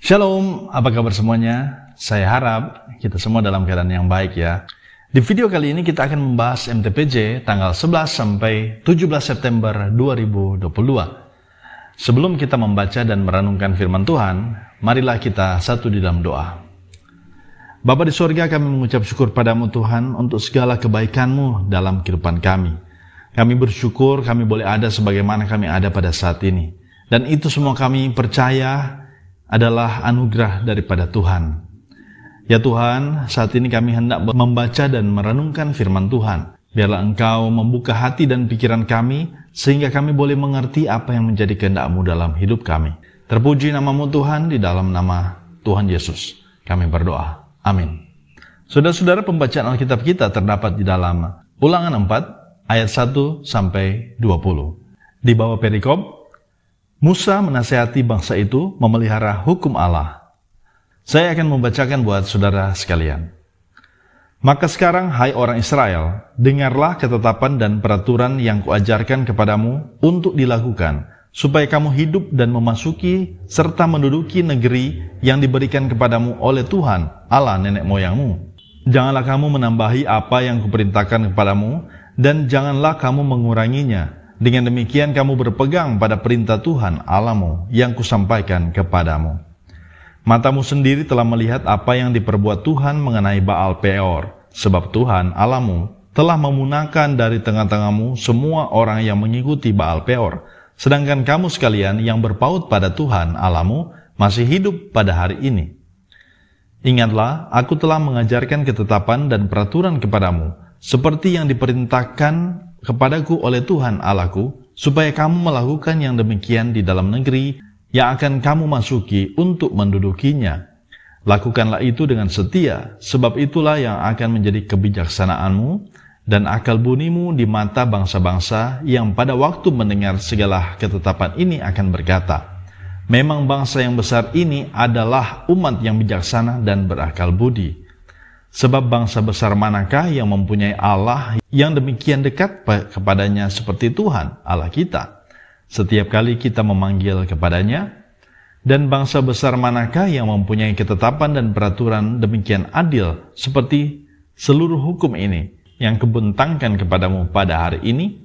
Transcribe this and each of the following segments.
Shalom, apa kabar semuanya? Saya harap kita semua dalam keadaan yang baik ya. Di video kali ini kita akan membahas MTPJ tanggal 11 sampai 17 September 2022. Sebelum kita membaca dan merenungkan firman Tuhan, marilah kita satu di dalam doa. Bapa di sorga, kami mengucap syukur padamu Tuhan untuk segala kebaikan-Mu dalam kehidupan kami. Kami bersyukur kami boleh ada sebagaimana kami ada pada saat ini. Dan itu semua kami percaya adalah anugerah daripada Tuhan. Ya Tuhan, saat ini kami hendak membaca dan merenungkan firman Tuhan. Biarlah Engkau membuka hati dan pikiran kami, sehingga kami boleh mengerti apa yang menjadi kehendak-Mu dalam hidup kami. Terpuji nama-Mu Tuhan, di dalam nama Tuhan Yesus kami berdoa. Amin. Saudara-saudara, pembacaan Alkitab kita terdapat di dalam Ulangan 4 ayat 1 sampai 20. Di bawah perikop, Musa menasihati bangsa itu memelihara hukum Allah. Saya akan membacakan buat saudara sekalian. Maka sekarang, hai orang Israel, dengarlah ketetapan dan peraturan yang kuajarkan kepadamu untuk dilakukan, supaya kamu hidup dan memasuki serta menduduki negeri yang diberikan kepadamu oleh Tuhan, Allah nenek moyangmu. Janganlah kamu menambahi apa yang kuperintahkan kepadamu, dan janganlah kamu menguranginya. Dengan demikian kamu berpegang pada perintah Tuhan Allahmu yang kusampaikan kepadamu. Matamu sendiri telah melihat apa yang diperbuat Tuhan mengenai Baal Peor, sebab Tuhan Allahmu telah memunahkan dari tengah-tengahmu semua orang yang mengikuti Baal Peor, sedangkan kamu sekalian yang berpaut pada Tuhan Allahmu masih hidup pada hari ini. Ingatlah, aku telah mengajarkan ketetapan dan peraturan kepadamu, seperti yang diperintahkan kepadaku oleh Tuhan Allahku, supaya kamu melakukan yang demikian di dalam negeri yang akan kamu masuki untuk mendudukinya. Lakukanlah itu dengan setia, sebab itulah yang akan menjadi kebijaksanaanmu dan akal bunimu di mata bangsa-bangsa yang pada waktu mendengar segala ketetapan ini akan berkata, memang bangsa yang besar ini adalah umat yang bijaksana dan berakal budi. Sebab bangsa besar manakah yang mempunyai Allah yang demikian dekat kepadanya seperti Tuhan Allah kita, setiap kali kita memanggil kepadanya? Dan bangsa besar manakah yang mempunyai ketetapan dan peraturan demikian adil seperti seluruh hukum ini yang kubentangkan kepadamu pada hari ini?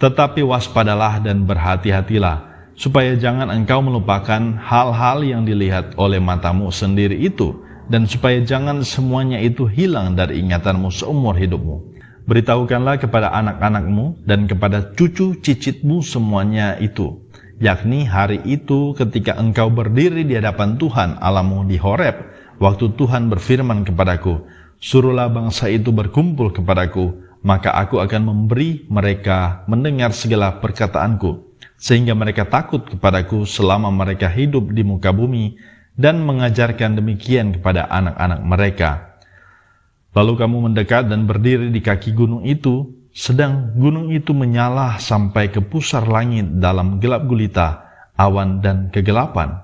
Tetapi waspadalah dan berhati-hatilah, supaya jangan engkau melupakan hal-hal yang dilihat oleh matamu sendiri itu, dan supaya jangan semuanya itu hilang dari ingatanmu seumur hidupmu. Beritahukanlah kepada anak-anakmu dan kepada cucu cicitmu semuanya itu, yakni hari itu ketika engkau berdiri di hadapan Tuhan Allahmu di Horeb, waktu Tuhan berfirman kepadaku, suruhlah bangsa itu berkumpul kepadaku, maka aku akan memberi mereka mendengar segala perkataanku, sehingga mereka takut kepadaku selama mereka hidup di muka bumi, dan mengajarkan demikian kepada anak-anak mereka. Lalu kamu mendekat dan berdiri di kaki gunung itu, sedang gunung itu menyala sampai ke pusar langit dalam gelap gulita, awan dan kegelapan.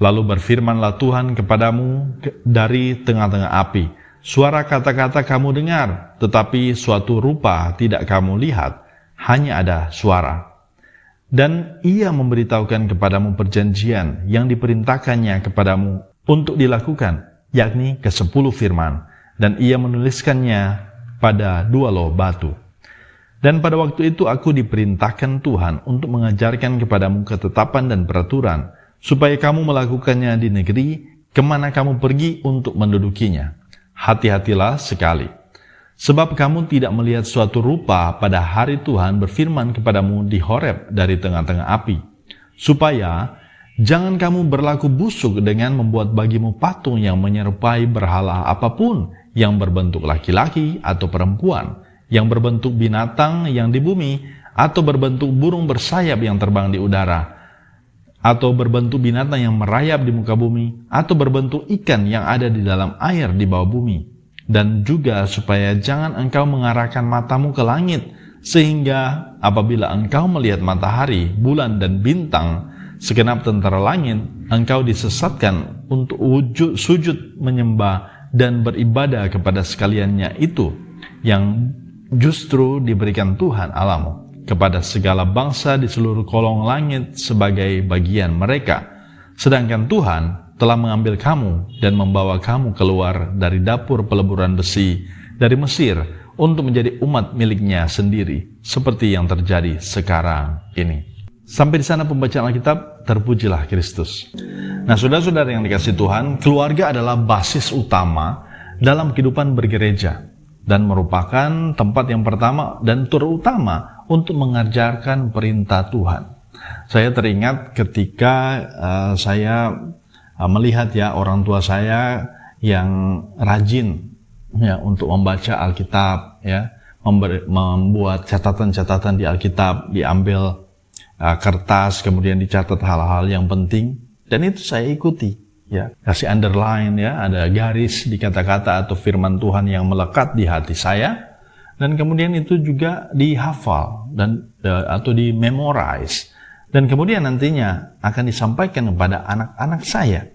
Lalu berfirmanlah Tuhan kepadamu dari tengah-tengah api, suara kata-kata kamu dengar, tetapi suatu rupa tidak kamu lihat, hanya ada suara. Dan ia memberitahukan kepadamu perjanjian yang diperintahkannya kepadamu untuk dilakukan, yakni ke-10 firman, dan ia menuliskannya pada 2 loh batu. Dan pada waktu itu aku diperintahkan Tuhan untuk mengajarkan kepadamu ketetapan dan peraturan, supaya kamu melakukannya di negeri kemana kamu pergi untuk mendudukinya. Hati-hatilah sekali, sebab kamu tidak melihat suatu rupa pada hari Tuhan berfirman kepadamu di Horeb dari tengah-tengah api, supaya jangan kamu berlaku busuk dengan membuat bagimu patung yang menyerupai berhala apapun, yang berbentuk laki-laki atau perempuan, yang berbentuk binatang yang di bumi, atau berbentuk burung bersayap yang terbang di udara, atau berbentuk binatang yang merayap di muka bumi, atau berbentuk ikan yang ada di dalam air di bawah bumi. Dan juga supaya jangan engkau mengarahkan matamu ke langit, sehingga apabila engkau melihat matahari, bulan dan bintang, segenap tentara langit, engkau disesatkan untuk sujud menyembah dan beribadah kepada sekaliannya itu, yang justru diberikan Tuhan Allahmu kepada segala bangsa di seluruh kolong langit sebagai bagian mereka. Sedangkan Tuhan telah mengambil kamu dan membawa kamu keluar dari dapur peleburan besi dari Mesir untuk menjadi umat miliknya sendiri, seperti yang terjadi sekarang ini. Sampai di sana pembacaan Alkitab, terpujilah Kristus. Nah, saudara-saudara yang dikasihi Tuhan, keluarga adalah basis utama dalam kehidupan bergereja dan merupakan tempat yang pertama dan terutama untuk mengajarkan perintah Tuhan. Saya teringat ketika saya melihat ya orang tua saya yang rajin ya untuk membaca Alkitab, ya membuat catatan-catatan di Alkitab, diambil kertas kemudian dicatat hal-hal yang penting, dan itu saya ikuti ya, kasih underline ya, ada garis di kata-kata atau firman Tuhan yang melekat di hati saya, dan kemudian itu juga dihafal dan atau di memorize, dan kemudian nantinya akan disampaikan kepada anak-anak saya.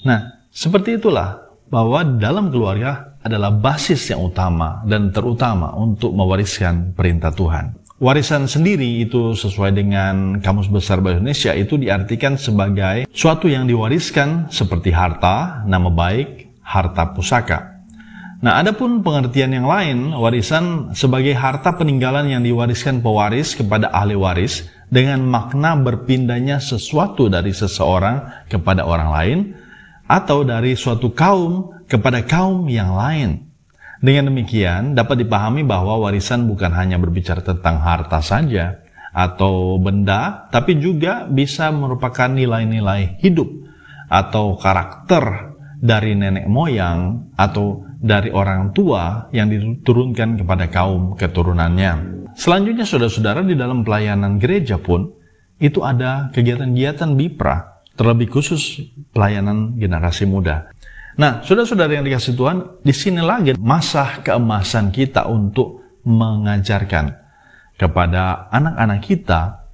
Nah, seperti itulah bahwa dalam keluarga adalah basis yang utama dan terutama untuk mewariskan perintah Tuhan. Warisan sendiri itu sesuai dengan Kamus Besar Bahasa Indonesia itu diartikan sebagai suatu yang diwariskan seperti harta, nama baik, harta pusaka. Nah, adapun pengertian yang lain, warisan sebagai harta peninggalan yang diwariskan pewaris kepada ahli waris dengan makna berpindahnya sesuatu dari seseorang kepada orang lain atau dari suatu kaum kepada kaum yang lain. Dengan demikian, dapat dipahami bahwa warisan bukan hanya berbicara tentang harta saja atau benda, tapi juga bisa merupakan nilai-nilai hidup atau karakter dari nenek moyang atau dari orang tua yang diturunkan kepada kaum keturunannya. Selanjutnya, saudara-saudara, di dalam pelayanan gereja pun itu ada kegiatan-kegiatan BIPRA, terlebih khusus pelayanan generasi muda. Nah, saudara-saudara yang dikasihi Tuhan, di sini lagi masa keemasan kita untuk mengajarkan kepada anak-anak kita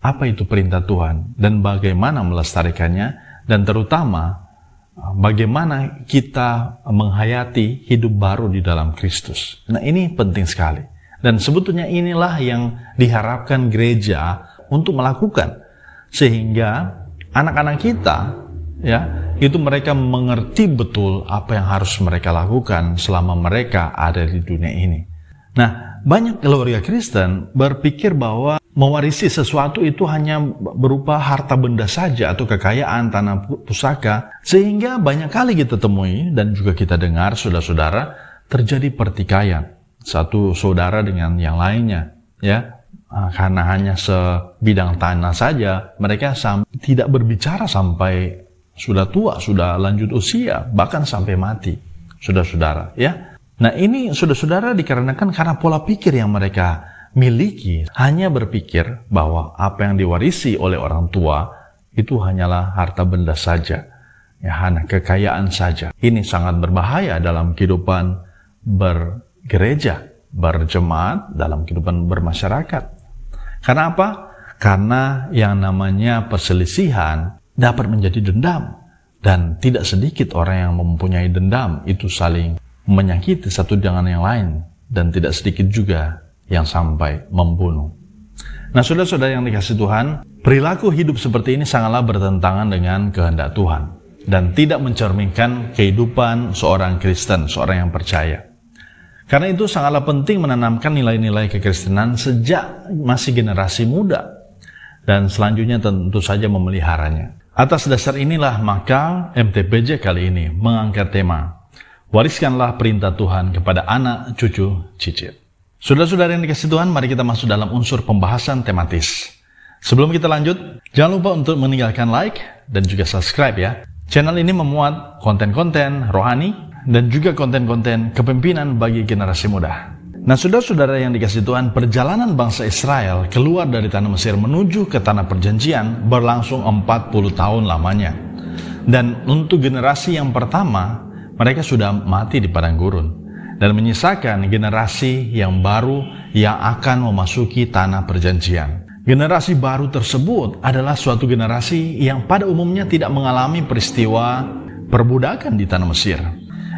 apa itu perintah Tuhan dan bagaimana melestarikannya, dan terutama bagaimana kita menghayati hidup baru di dalam Kristus. Nah, ini penting sekali. Dan sebetulnya inilah yang diharapkan gereja untuk melakukan, sehingga anak-anak kita ya, itu mereka mengerti betul apa yang harus mereka lakukan selama mereka ada di dunia ini. Nah, banyak keluarga Kristen berpikir bahwa mewarisi sesuatu itu hanya berupa harta benda saja atau kekayaan, tanah pusaka, sehingga banyak kali kita temui dan juga kita dengar, saudara-saudara, terjadi pertikaian satu saudara dengan yang lainnya, ya. Karena hanya sebidang tanah saja, mereka tidak berbicara sampai sudah tua, sudah lanjut usia, bahkan sampai mati, saudara-saudara, ya. Nah, ini saudara-saudara dikarenakan karena pola pikir yang mereka miliki, hanya berpikir bahwa apa yang diwarisi oleh orang tua itu hanyalah harta benda saja, ya, hanya kekayaan saja. Ini sangat berbahaya dalam kehidupan bergereja, berjemaat, dalam kehidupan bermasyarakat. Karena apa? Karena yang namanya perselisihan dapat menjadi dendam, dan tidak sedikit orang yang mempunyai dendam itu saling menyakiti satu dengan yang lain, dan tidak sedikit juga yang sampai membunuh. Nah, saudara-saudara yang dikasihi Tuhan, perilaku hidup seperti ini sangatlah bertentangan dengan kehendak Tuhan dan tidak mencerminkan kehidupan seorang Kristen, seorang yang percaya. Karena itu sangatlah penting menanamkan nilai-nilai kekristenan sejak masih generasi muda, dan selanjutnya tentu saja memeliharanya. Atas dasar inilah maka MTPJ kali ini mengangkat tema wariskanlah perintah Tuhan kepada anak, cucu, cicit. Saudara-saudara yang dikasihi Tuhan, mari kita masuk dalam unsur pembahasan tematis. Sebelum kita lanjut, jangan lupa untuk meninggalkan like dan juga subscribe ya. Channel ini memuat konten-konten rohani dan juga konten-konten kepemimpinan bagi generasi muda. Nah, saudara-saudara yang dikasihi Tuhan, perjalanan bangsa Israel keluar dari tanah Mesir menuju ke tanah perjanjian berlangsung 40 tahun lamanya. Dan untuk generasi yang pertama, mereka sudah mati di padang gurun, dan menyisakan generasi yang baru yang akan memasuki tanah perjanjian. Generasi baru tersebut adalah suatu generasi yang pada umumnya tidak mengalami peristiwa perbudakan di tanah Mesir.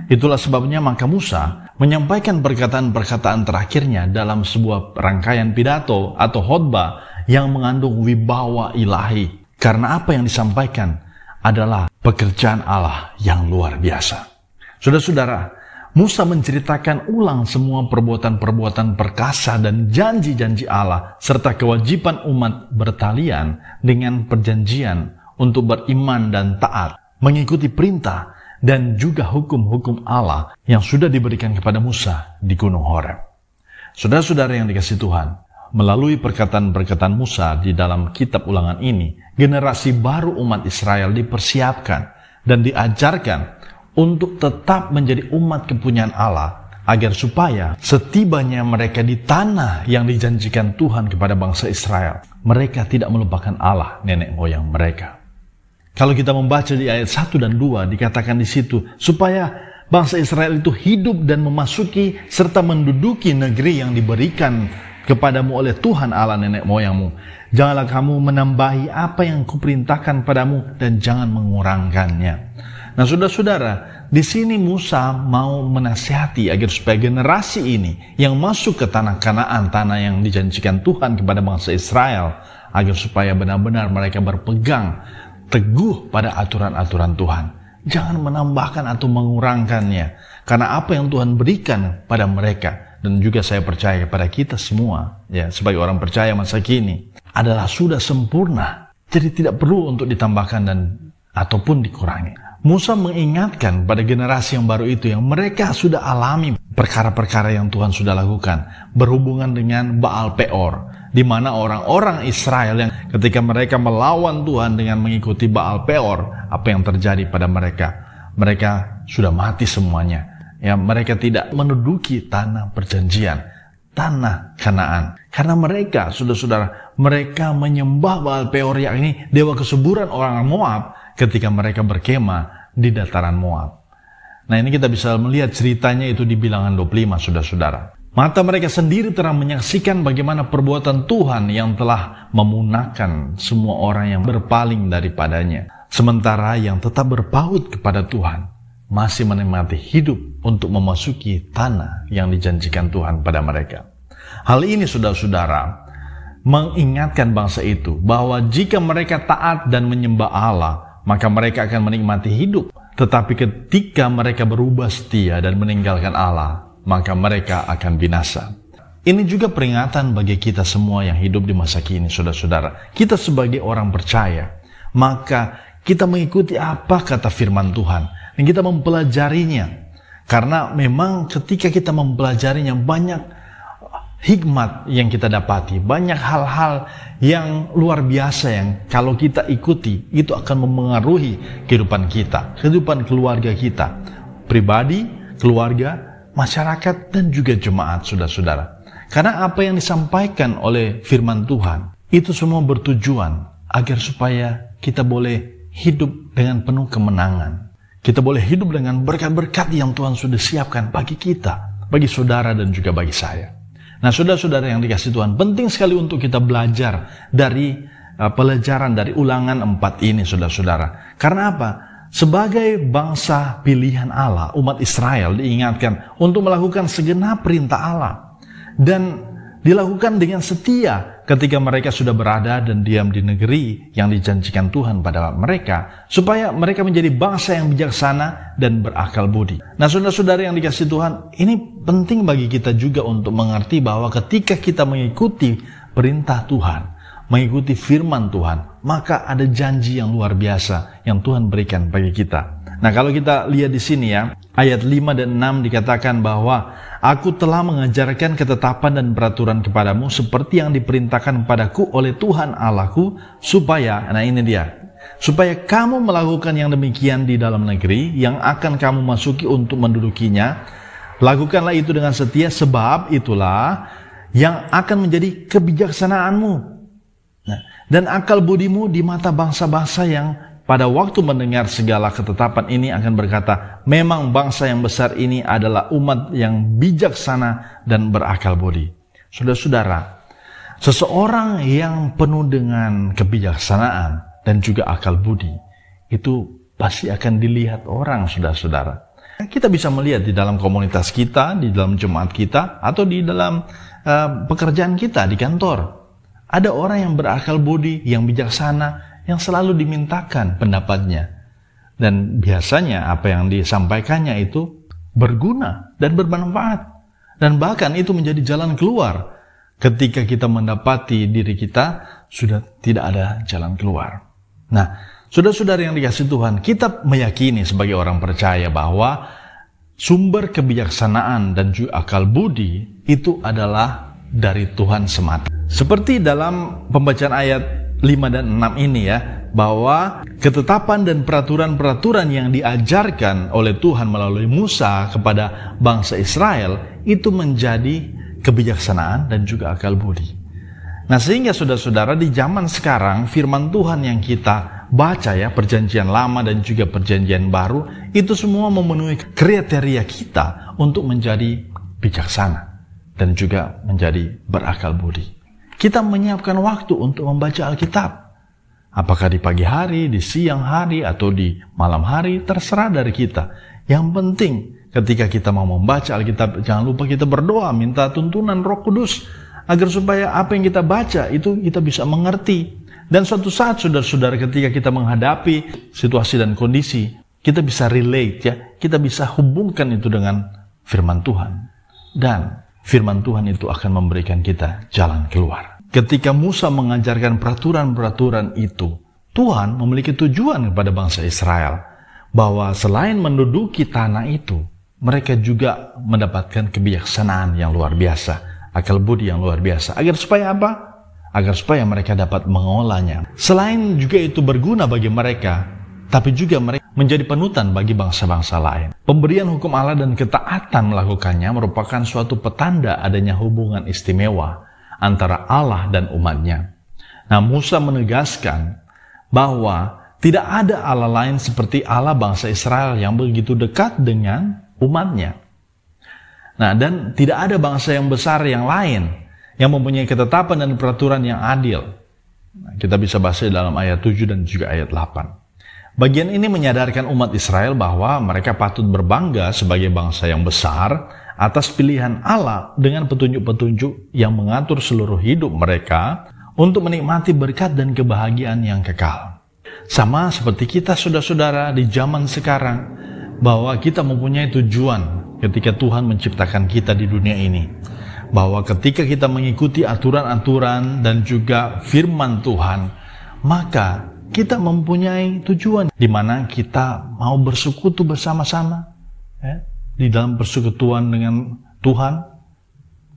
Itulah sebabnya maka Musa menyampaikan perkataan-perkataan terakhirnya dalam sebuah rangkaian pidato atau khotbah yang mengandung wibawa ilahi. Karena apa yang disampaikan adalah pekerjaan Allah yang luar biasa. Saudara-saudara, Musa menceritakan ulang semua perbuatan-perbuatan perkasa dan janji-janji Allah serta kewajiban umat bertalian dengan perjanjian untuk beriman dan taat, mengikuti perintah dan juga hukum-hukum Allah yang sudah diberikan kepada Musa di Gunung Horeb. Saudara-saudara yang dikasihi Tuhan, melalui perkataan-perkataan Musa di dalam kitab Ulangan ini, generasi baru umat Israel dipersiapkan dan diajarkan untuk tetap menjadi umat kepunyaan Allah, agar supaya setibanya mereka di tanah yang dijanjikan Tuhan kepada bangsa Israel, mereka tidak melupakan Allah nenek moyang mereka. Kalau kita membaca di ayat 1 dan 2, dikatakan di situ, supaya bangsa Israel itu hidup dan memasuki serta menduduki negeri yang diberikan kepadamu oleh Tuhan Allah nenek moyangmu. Janganlah kamu menambahi apa yang kuperintahkan padamu dan jangan mengurangkannya. Nah, saudara-saudara, di sini Musa mau menasihati agar supaya generasi ini yang masuk ke tanah Kanaan, tanah yang dijanjikan Tuhan kepada bangsa Israel, agar supaya benar-benar mereka berpegang teguh pada aturan-aturan Tuhan. Jangan menambahkan atau mengurangkannya, karena apa yang Tuhan berikan pada mereka, dan juga saya percaya kepada kita semua, ya, sebagai orang percaya masa kini, adalah sudah sempurna. Jadi tidak perlu untuk ditambahkan dan ataupun dikurangi. Musa mengingatkan pada generasi yang baru itu yang mereka sudah alami perkara-perkara yang Tuhan sudah lakukan berhubungan dengan Baal Peor, di mana orang-orang Israel yang ketika mereka melawan Tuhan dengan mengikuti Baal Peor, apa yang terjadi pada mereka? Mereka sudah mati semuanya. Ya, mereka tidak menduduki tanah perjanjian, tanah Kanaan, karena mereka, saudara-saudara, mereka menyembah Baal Peor, yakni dewa kesuburan orang Moab, ketika mereka berkemah di dataran Moab. Nah, ini kita bisa melihat ceritanya itu di Bilangan 25, saudara-saudara. Mata mereka sendiri terang menyaksikan bagaimana perbuatan Tuhan yang telah memunahkan semua orang yang berpaling daripadanya. Sementara yang tetap berpaut kepada Tuhan masih menikmati hidup untuk memasuki tanah yang dijanjikan Tuhan pada mereka. Hal ini, saudara-saudara, mengingatkan bangsa itu bahwa jika mereka taat dan menyembah Allah, maka mereka akan menikmati hidup. Tetapi ketika mereka berubah setia dan meninggalkan Allah, maka mereka akan binasa. Ini juga peringatan bagi kita semua yang hidup di masa kini, saudara-saudara. Kita sebagai orang percaya, maka kita mengikuti apa kata firman Tuhan, dan kita mempelajarinya. Karena memang ketika kita mempelajarinya, banyak hikmat yang kita dapati, banyak hal-hal yang luar biasa yang kalau kita ikuti, itu akan memengaruhi kehidupan kita, kehidupan keluarga kita, pribadi, keluarga, masyarakat, dan juga jemaat, saudara-saudara. Karena apa yang disampaikan oleh firman Tuhan, itu semua bertujuan agar supaya kita boleh hidup dengan penuh kemenangan. Kita boleh hidup dengan berkat-berkat yang Tuhan sudah siapkan bagi kita, bagi saudara dan juga bagi saya. Nah, saudara-saudara yang dikasihi Tuhan, penting sekali untuk kita belajar dari pelajaran dari Ulangan 4 ini, saudara-saudara. Karena apa? Sebagai bangsa pilihan Allah, umat Israel diingatkan untuk melakukan segenap perintah Allah. Dan dilakukan dengan setia ketika mereka sudah berada dan diam di negeri yang dijanjikan Tuhan pada mereka, supaya mereka menjadi bangsa yang bijaksana dan berakal budi. Nah, saudara-saudara yang dikasihi Tuhan, ini penting bagi kita juga untuk mengerti bahwa ketika kita mengikuti perintah Tuhan, mengikuti firman Tuhan, maka ada janji yang luar biasa yang Tuhan berikan bagi kita. Nah, kalau kita lihat di sini ya, ayat 5 dan 6 dikatakan bahwa Aku telah mengajarkan ketetapan dan peraturan kepadamu seperti yang diperintahkan padaku oleh Tuhan Allahku, supaya, nah ini dia, supaya kamu melakukan yang demikian di dalam negeri yang akan kamu masuki untuk mendudukinya. Lakukanlah itu dengan setia, sebab itulah yang akan menjadi kebijaksanaanmu dan akal budimu di mata bangsa-bangsa yang pada waktu mendengar segala ketetapan ini akan berkata, memang bangsa yang besar ini adalah umat yang bijaksana dan berakal budi. Saudara-saudara, seseorang yang penuh dengan kebijaksanaan dan juga akal budi, itu pasti akan dilihat orang, saudara-saudara. Kita bisa melihat di dalam komunitas kita, di dalam jemaat kita, atau di dalam pekerjaan kita di kantor. Ada orang yang berakal budi, yang bijaksana, yang selalu dimintakan pendapatnya. Dan biasanya apa yang disampaikannya itu berguna dan bermanfaat. Dan bahkan itu menjadi jalan keluar ketika kita mendapati diri kita sudah tidak ada jalan keluar. Nah, saudara-saudara yang dikasihi Tuhan, kita meyakini sebagai orang percaya bahwa sumber kebijaksanaan dan juga akal budi itu adalah dari Tuhan semata. Seperti dalam pembacaan ayat 5 dan 6 ini ya, bahwa ketetapan dan peraturan-peraturan yang diajarkan oleh Tuhan melalui Musa kepada bangsa Israel itu menjadi kebijaksanaan dan juga akal budi. Nah, sehingga saudara-saudara di zaman sekarang firman Tuhan yang kita baca ya, perjanjian lama dan juga perjanjian baru, itu semua memenuhi kriteria kita untuk menjadi bijaksana dan juga menjadi berakal budi. Kita menyiapkan waktu untuk membaca Alkitab. Apakah di pagi hari, di siang hari, atau di malam hari, terserah dari kita. Yang penting ketika kita mau membaca Alkitab, jangan lupa kita berdoa, minta tuntunan Roh Kudus, agar supaya apa yang kita baca itu kita bisa mengerti. Dan suatu saat saudara-saudara ketika kita menghadapi situasi dan kondisi, kita bisa relate ya, kita bisa hubungkan itu dengan firman Tuhan. Dan firman Tuhan itu akan memberikan kita jalan keluar. Ketika Musa mengajarkan peraturan-peraturan itu, Tuhan memiliki tujuan kepada bangsa Israel, bahwa selain menduduki tanah itu, mereka juga mendapatkan kebijaksanaan yang luar biasa, akal budi yang luar biasa. Agar supaya apa? Agar supaya mereka dapat mengolahnya. Selain juga itu berguna bagi mereka, tapi juga mereka menjadi panutan bagi bangsa-bangsa lain. Pemberian hukum Allah dan ketaatan melakukannya merupakan suatu petanda adanya hubungan istimewa antara Allah dan umatnya. Nah, Musa menegaskan bahwa tidak ada Allah lain seperti Allah bangsa Israel yang begitu dekat dengan umatnya. Nah, dan tidak ada bangsa yang besar yang lain yang mempunyai ketetapan dan peraturan yang adil. Nah, kita bisa baca dalam ayat 7 dan juga ayat 8. Bagian ini menyadarkan umat Israel bahwa mereka patut berbangga sebagai bangsa yang besar atas pilihan Allah dengan petunjuk-petunjuk yang mengatur seluruh hidup mereka untuk menikmati berkat dan kebahagiaan yang kekal. Sama seperti kita saudara-saudara di zaman sekarang, bahwa kita mempunyai tujuan ketika Tuhan menciptakan kita di dunia ini. Bahwa ketika kita mengikuti aturan-aturan dan juga firman Tuhan, maka kita mempunyai tujuan di mana kita mau bersekutu bersama-sama ya, di dalam persekutuan dengan Tuhan,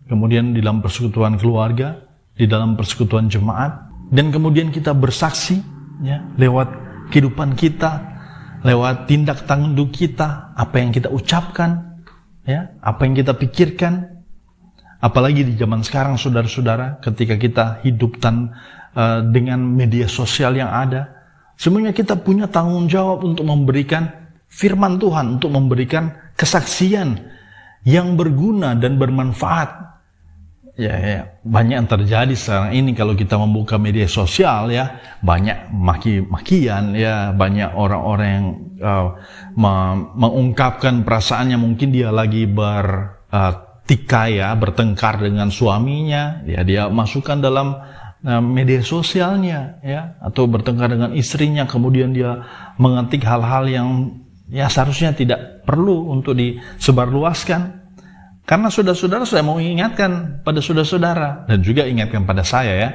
kemudian di dalam persekutuan keluarga, di dalam persekutuan jemaat, dan kemudian kita bersaksi ya, lewat kehidupan kita, lewat tindak tanduk kita, apa yang kita ucapkan, ya, apa yang kita pikirkan. Apalagi di zaman sekarang saudara-saudara, ketika kita hidup dengan media sosial yang ada, semuanya kita punya tanggung jawab untuk memberikan firman Tuhan, untuk memberikan kesaksian yang berguna dan bermanfaat. Ya, banyak yang terjadi sekarang ini kalau kita membuka media sosial ya, banyak maki-makian ya, banyak orang-orang yang mengungkapkan perasaannya, mungkin dia lagi bertikai ya, bertengkar dengan suaminya, ya dia masukkan dalam media sosialnya ya, atau bertengkar dengan istrinya, kemudian dia mengetik hal-hal yang ya seharusnya tidak perlu untuk disebarluaskan. Karena saudara-saudara, saya mau ingatkan pada saudara-saudara dan juga ingatkan pada saya ya,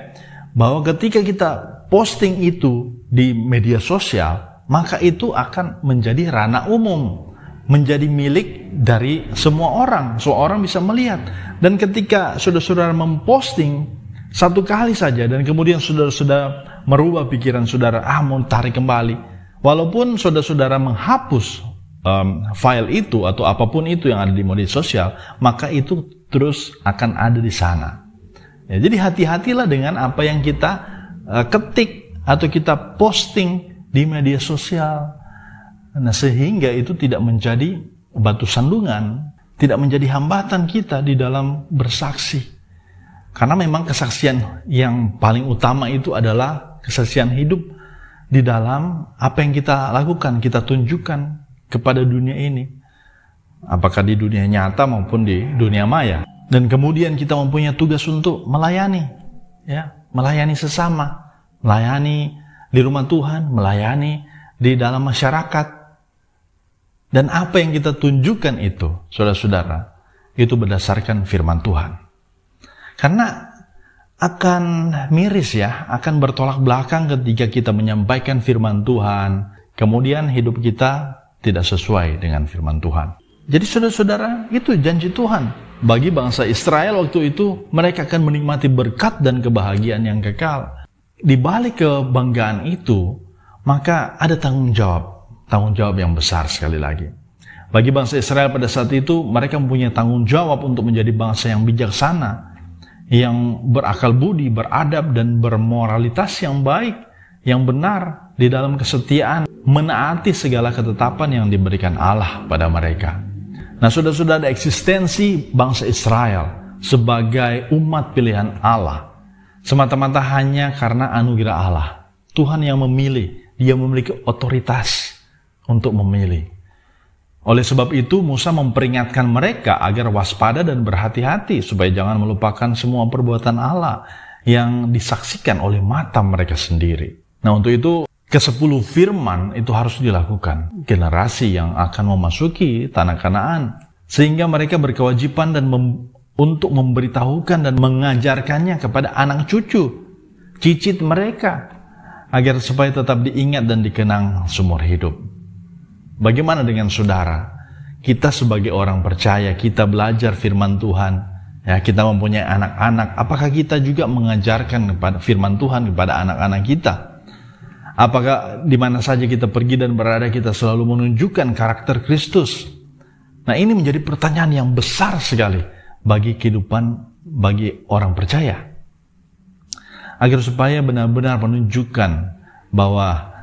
bahwa ketika kita posting itu di media sosial, maka itu akan menjadi ranah umum, menjadi milik dari semua orang. Semua orang bisa melihat. Dan ketika saudara-saudara memposting satu kali saja dan kemudian saudara-saudara merubah pikiran saudara, mau tarik kembali, walaupun saudara-saudara menghapus file itu atau apapun itu yang ada di media sosial, maka itu terus akan ada di sana. Ya, jadi hati-hatilah dengan apa yang kita ketik atau kita posting di media sosial. Nah, sehingga itu tidak menjadi batu sandungan, tidak menjadi hambatan kita di dalam bersaksi. Karena memang kesaksian yang paling utama itu adalah kesaksian hidup di dalam apa yang kita lakukan, kita tunjukkan kepada dunia ini, apakah di dunia nyata maupun di dunia maya. Dan kemudian kita mempunyai tugas untuk melayani, ya, melayani sesama, melayani di rumah Tuhan, melayani di dalam masyarakat. Dan apa yang kita tunjukkan itu, saudara-saudara, itu berdasarkan firman Tuhan. Karena akan miris ya, akan bertolak belakang ketika kita menyampaikan firman Tuhan, kemudian hidup kita tidak sesuai dengan firman Tuhan. Jadi saudara-saudara, itu janji Tuhan. Bagi bangsa Israel waktu itu, mereka akan menikmati berkat dan kebahagiaan yang kekal. Di balik kebanggaan itu, maka ada tanggung jawab yang besar sekali lagi. Bagi bangsa Israel pada saat itu, mereka mempunyai tanggung jawab untuk menjadi bangsa yang bijaksana, yang berakal budi, beradab, dan bermoralitas yang baik, yang benar, di dalam kesetiaan, menaati segala ketetapan yang diberikan Allah pada mereka. Nah, sudah ada eksistensi bangsa Israel sebagai umat pilihan Allah, semata-mata hanya karena anugerah Allah. Tuhan yang memilih, Dia memiliki otoritas untuk memilih. Oleh sebab itu, Musa memperingatkan mereka agar waspada dan berhati-hati supaya jangan melupakan semua perbuatan Allah yang disaksikan oleh mata mereka sendiri. Nah, untuk itu ke-10 firman itu harus dilakukan generasi yang akan memasuki tanah Kanaan, sehingga mereka berkewajiban dan untuk memberitahukan dan mengajarkannya kepada anak cucu, cicit mereka, agar supaya tetap diingat dan dikenang seumur hidup. Bagaimana dengan saudara? Kita sebagai orang percaya, kita belajar firman Tuhan, ya, kita mempunyai anak-anak. Apakah kita juga mengajarkan kepada firman Tuhan kepada anak-anak kita? Apakah di mana saja kita pergi dan berada, kita selalu menunjukkan karakter Kristus? Nah, ini menjadi pertanyaan yang besar sekali bagi kehidupan, bagi orang percaya. Agar supaya benar-benar menunjukkan bahwa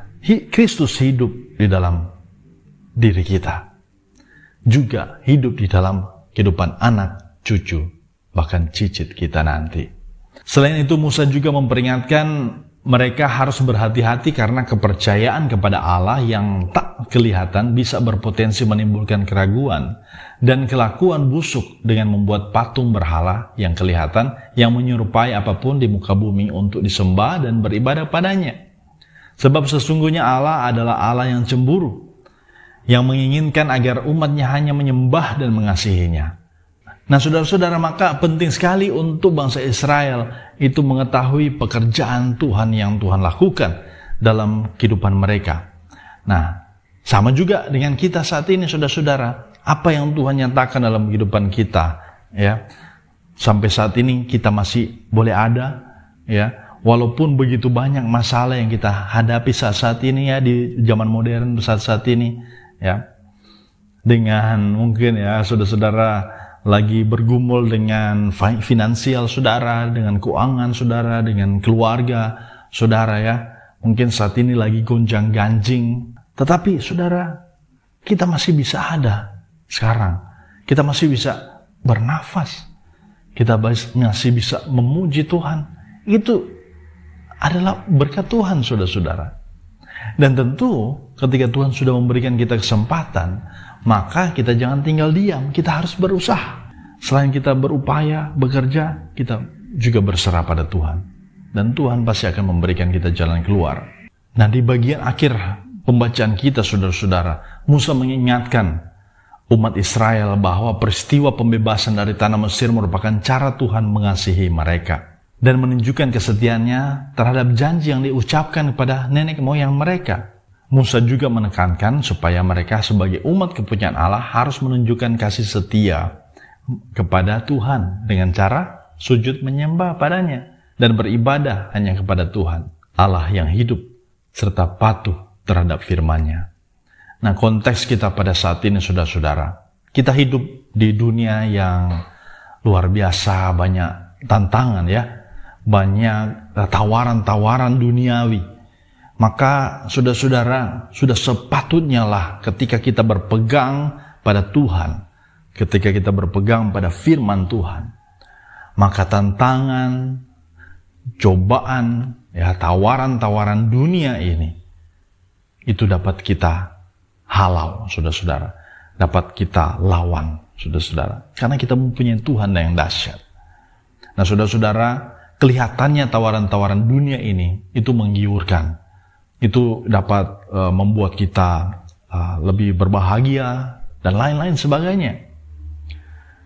Kristus hidup di dalam diri kita, juga hidup di dalam kehidupan anak, cucu, bahkan cicit kita nanti. Selain itu, Musa juga memperingatkan mereka harus berhati-hati karena kepercayaan kepada Allah yang tak kelihatan bisa berpotensi menimbulkan keraguan dan kelakuan busuk dengan membuat patung berhala yang kelihatan yang menyerupai apapun di muka bumi untuk disembah dan beribadah padanya. Sebab sesungguhnya Allah adalah Allah yang cemburu, yang menginginkan agar umatnya hanya menyembah dan mengasihinya. Nah, saudara-saudara, maka penting sekali untuk bangsa Israel itu mengetahui pekerjaan Tuhan yang Tuhan lakukan dalam kehidupan mereka. Nah, sama juga dengan kita saat ini, saudara-saudara, apa yang Tuhan nyatakan dalam kehidupan kita, ya. Sampai saat ini kita masih boleh ada, ya. Walaupun begitu banyak masalah yang kita hadapi saat-saat ini, ya, di zaman modern saat-saat ini, ya. Dengan mungkin, ya, saudara-saudara lagi bergumul dengan finansial saudara, dengan keuangan saudara, dengan keluarga saudara, ya. Mungkin saat ini lagi gonjang-ganjing. Tetapi saudara, kita masih bisa ada sekarang. Kita masih bisa bernafas. Kita masih bisa memuji Tuhan. Itu adalah berkat Tuhan, saudara-saudara. Dan tentu ketika Tuhan sudah memberikan kita kesempatan, maka kita jangan tinggal diam, kita harus berusaha. Selain kita berupaya, bekerja, kita juga berserah pada Tuhan. Dan Tuhan pasti akan memberikan kita jalan keluar. Nah, di bagian akhir pembacaan kita, saudara-saudara, Musa mengingatkan umat Israel bahwa peristiwa pembebasan dari tanah Mesir merupakan cara Tuhan mengasihi mereka dan menunjukkan kesetiaannya terhadap janji yang diucapkan kepada nenek moyang mereka. Musa juga menekankan supaya mereka sebagai umat kepunyaan Allah harus menunjukkan kasih setia kepada Tuhan dengan cara sujud menyembah padanya dan beribadah hanya kepada Tuhan, Allah yang hidup, serta patuh terhadap firman-Nya. Nah, konteks kita pada saat ini, saudara-saudara, kita hidup di dunia yang luar biasa, banyak tantangan, ya, banyak tawaran-tawaran duniawi. Maka saudara-saudara, sudah sepatutnya lah ketika kita berpegang pada Tuhan, ketika kita berpegang pada firman Tuhan, maka tantangan, cobaan, ya, tawaran-tawaran dunia ini, itu dapat kita halau, saudara-saudara. Dapat kita lawan, saudara-saudara. Karena kita mempunyai Tuhan yang dahsyat. Nah, saudara-saudara, kelihatannya tawaran-tawaran dunia ini itu menggiurkan. Itu dapat membuat kita lebih berbahagia dan lain-lain sebagainya.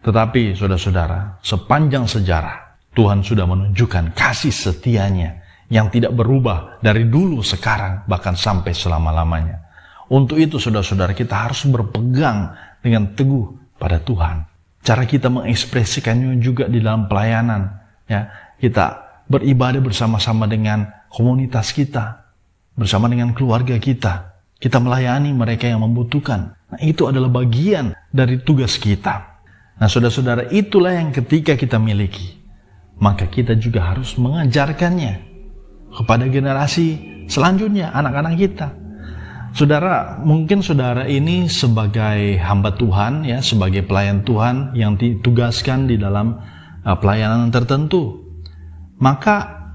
Tetapi saudara-saudara, sepanjang sejarah Tuhan sudah menunjukkan kasih setianya yang tidak berubah dari dulu, sekarang, bahkan sampai selama-lamanya. Untuk itu saudara-saudara, kita harus berpegang dengan teguh pada Tuhan. Cara kita mengekspresikannya juga di dalam pelayanan, ya. Kita beribadah bersama-sama dengan komunitas kita, bersama dengan keluarga kita. Kita melayani mereka yang membutuhkan. Nah, itu adalah bagian dari tugas kita. Nah, saudara-saudara, itulah yang ketika kita miliki, maka kita juga harus mengajarkannya kepada generasi selanjutnya, anak-anak kita. Saudara, mungkin saudara ini sebagai hamba Tuhan, ya, sebagai pelayan Tuhan yang ditugaskan di dalam pelayanan tertentu. Maka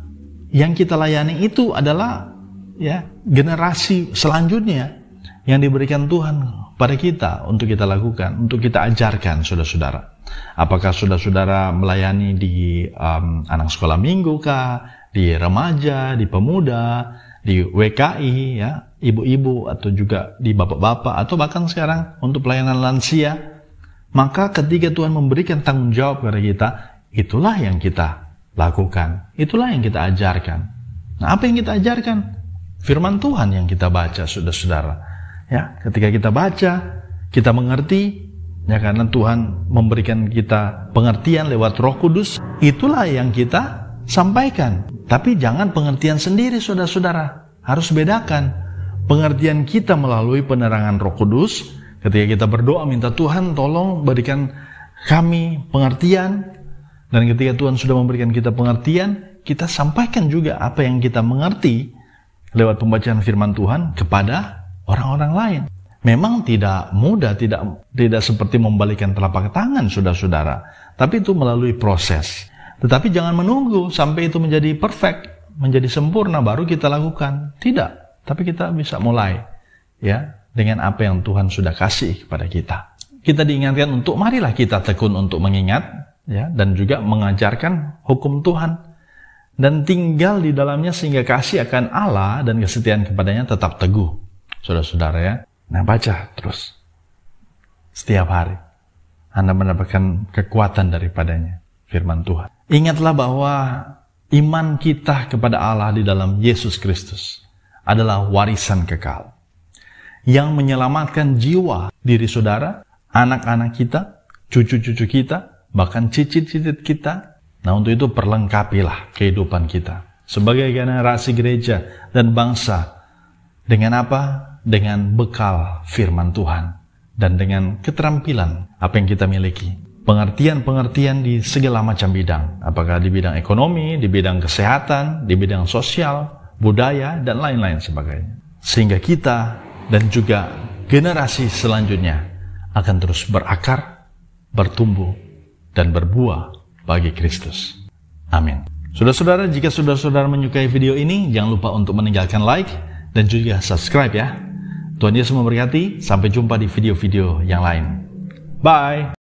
yang kita layani itu adalah, ya, generasi selanjutnya yang diberikan Tuhan pada kita untuk kita lakukan, untuk kita ajarkan, saudara-saudara. Apakah saudara-saudara melayani di anak sekolah minggu kah, di remaja, di pemuda, di WKI, ya, ibu-ibu, atau juga di bapak-bapak, atau bahkan sekarang untuk pelayanan lansia. Maka ketika Tuhan memberikan tanggung jawab kepada kita, itulah yang kita lakukan, itulah yang kita ajarkan. Nah, apa yang kita ajarkan? Firman Tuhan yang kita baca, saudara-saudara. Ya, ketika kita baca, kita mengerti, ya, karena Tuhan memberikan kita pengertian lewat Roh Kudus, itulah yang kita sampaikan. Tapi jangan pengertian sendiri, saudara-saudara. Harus bedakan. Pengertian kita melalui penerangan Roh Kudus. Ketika kita berdoa minta Tuhan tolong berikan kami pengertian. Dan ketika Tuhan sudah memberikan kita pengertian, kita sampaikan juga apa yang kita mengerti lewat pembacaan firman Tuhan kepada orang-orang lain. Memang tidak mudah, tidak seperti membalikan telapak tangan, saudara-saudara. Tapi itu melalui proses. Tetapi jangan menunggu sampai itu menjadi perfect, menjadi sempurna baru kita lakukan. Tidak, tapi kita bisa mulai, ya, dengan apa yang Tuhan sudah kasih kepada kita. Kita diingatkan untuk marilah kita tekun untuk mengingat, ya, dan juga mengajarkan hukum Tuhan dan tinggal di dalamnya sehingga kasih akan Allah dan kesetiaan kepadanya tetap teguh. Saudara-saudara, ya. Nah, baca terus. Setiap hari Anda mendapatkan kekuatan daripadanya, firman Tuhan. Ingatlah bahwa iman kita kepada Allah di dalam Yesus Kristus adalah warisan kekal yang menyelamatkan jiwa diri saudara, anak-anak kita, cucu-cucu kita, bahkan cicit-cicit kita. Nah, untuk itu perlengkapilah kehidupan kita sebagai generasi gereja dan bangsa dengan apa? Dengan bekal firman Tuhan dan dengan keterampilan apa yang kita miliki. Pengertian-pengertian di segala macam bidang, apakah di bidang ekonomi, di bidang kesehatan, di bidang sosial, budaya, dan lain-lain sebagainya. Sehingga kita dan juga generasi selanjutnya akan terus berakar, bertumbuh, dan berbuah bagi Kristus. Amin. Saudara-saudara, jika saudara-saudara menyukai video ini, jangan lupa untuk meninggalkan like dan juga subscribe, ya. Tuhan Yesus memberkati. Sampai jumpa di video-video yang lain. Bye.